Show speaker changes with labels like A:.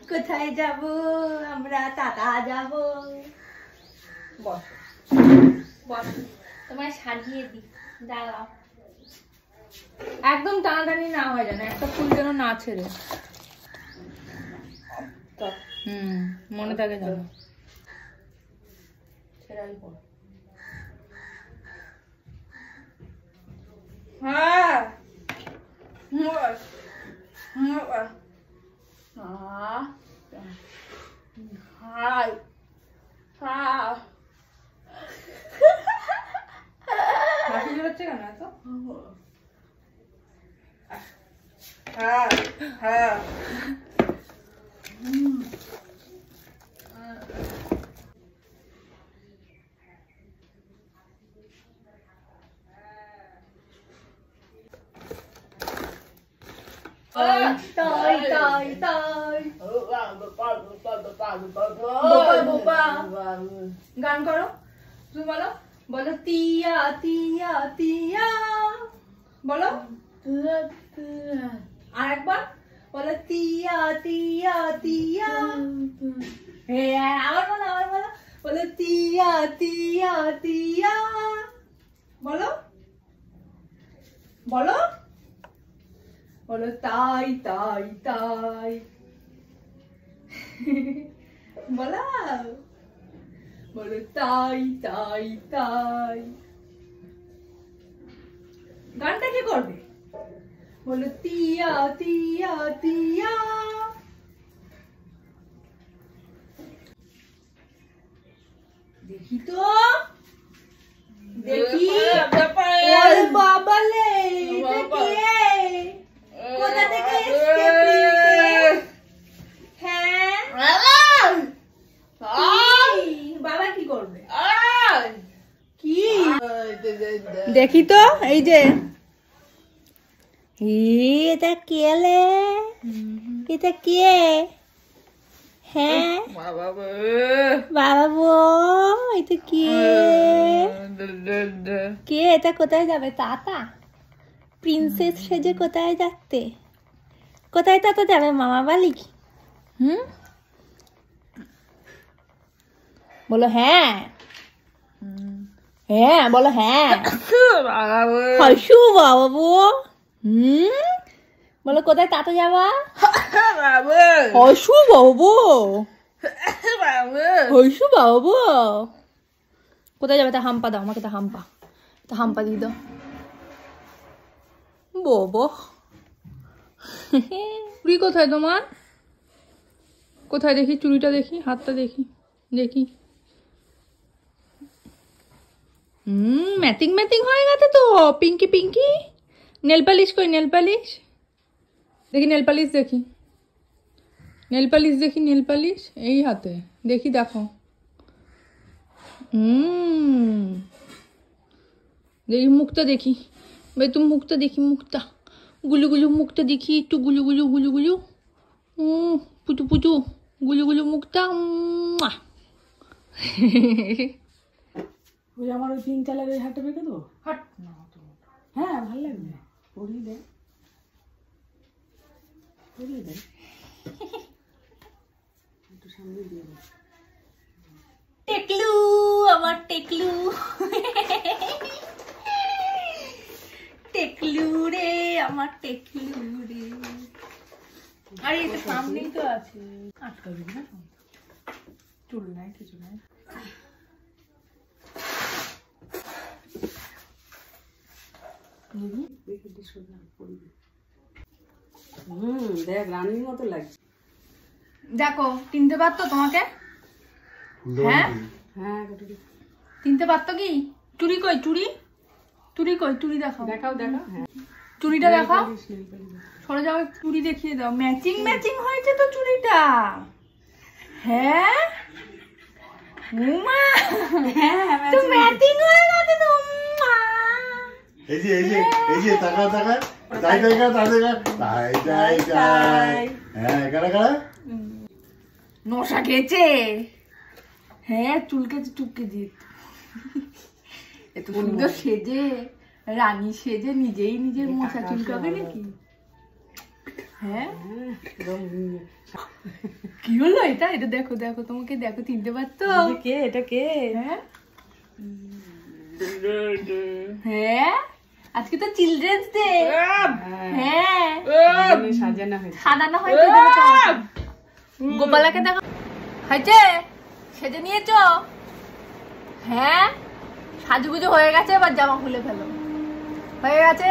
A: কোথায় যাব আমরা? টাটা যাব। বস বস, তোমায় সাজিয়ে দিই, দাঁড়াও। একদম টানাটানি না হয় যেন, একটা ফুল যেন না ছেড়ে। মনে থাকে যেন। ছেড়াই পর। হ্যাঁ হচ্ছে কেন এত? হ্যাঁ হ্যাঁ গান করো, তুমি বলো, বলো তিয়া তিয়া তিয়া, বলো আর একবার বলো তিয়া তিয়া তিয়া। হ্যাঁ আবার বলো, আবার বলো, বলো তিয়া তিয়া তিয়া, বলো বলো বলো তাই তাই তাই, বলো বলো তাই তাই তাই। গানটা কে করবে? বলো তিয়া তিয়া তিয়া। দেখি তো, দেখি। ওরে বাবা লে, কোথা থেকে এসেছে? হ্যাঁ বাবা কি করবে? কি দেখি তো, এই যে এটা কে লে? এটা কে? হ্যাঁ বাবা বো, এটা কে? কে এটা? কোথায় যাবে? তাতা প্রিন্সেস সেজে কোথায় যাচ্ছে? কোথায় তাতা যাবে? মামা বাড়ি? বলো হ্যাঁ, হ্যাঁ বলো হ্যাঁ। হাসু বাবু। বলো কোথায় তাতা যাবা? হাসু বাবু, হাসু বাবু। কোথায় যাবে? তা হাম্পা দাও আমাকে, তা হাম্পা, তা হাম্পা দিয়ে দাও। বাবা চুড়ি কোথায় তোমার? কোথায় দেখি চুড়িটা, দেখি হাতটা, দেখি দেখি। ম্যাচিং ম্যাচিং হয়ে গেছে তো, পিঙ্কি পিঙ্কি। নেল পালিশ কই? নেল পালিশ দেখি, নেল পালিশ দেখি, নেল পালিশ দেখি, নেল পালিশ এই হাতে দেখি, দেখো। দেখি মুখটা দেখি, ভাই তুমি মুখটা দেখি, মুখটা গুলু গুলু, মুখটা দেখি একটু গুলু গুলু গুলু গুলু, পুটু পুটু গুলু গুলু মুখটা।
B: ওই আমার ওই পিঙ্ক কালারের হাটটা বেঁকে দেবো। হাট না, হ্যাঁ ভালো লাগবে, পরিয়ে দেয়, পরিয়ে দেয়, একটু সামনে দিয়ে দেয়।
A: টেকলু, আমার টেকলু, টেকলু রে, আমার টেকলু রে। আরে এটা সামনেই তো আছে,
B: আটকা দিবি না, চুল নাই কিছু নাই। দেখ রানীর মতো লাগছে।
A: দেখো চিনতে পারতো তোমাকে? হ্যাঁ
B: হ্যাঁ
A: চিনতে পারতো কি? চুড়ি কই? চুড়ি, চুড়ি কই? চুড়ি দেখাও,
B: দেখাও দেখাও,
A: চুড়িটা দেখাও। সরে যাও, চুড়ি দেখিয়ে দাও। ম্যাচিং ম্যাচিং হয়েছে তো চুড়িটা। হ্যাঁ তো ম্যাচিং হয়ে গেছে তো।
C: এই যে এই যে এই যে টাকা টাকা তাই তাই তাই তাই তাই তাই। হ্যাঁ কারা কারা
A: নশা খেয়েছে। হ্যাঁ চুলকে চুপকে জিত এত সুন্দর সেজে রানী সেজে নিজেই নিজের মশা চুলকাবে নাকি? হ্যাঁ কি হলো এটা? এটা দেখো দেখো, তোমাকে দেখো, চিনতে পারতো?
B: কে এটা? কে?
A: হ্যাঁ হ্যাঁ আজকে তো চিলড্রেন্স ডে। হ্যাঁ
B: সাজানো হয়েছে।
A: সাজানো হয়েছে। গোপালাকে দেখো হয়েছে, সেজে নিয়েছো? হ্যাঁ সাজুগুজু হয়ে গেছে, এবার জামা খুলে ফেলো। হয়ে গেছে।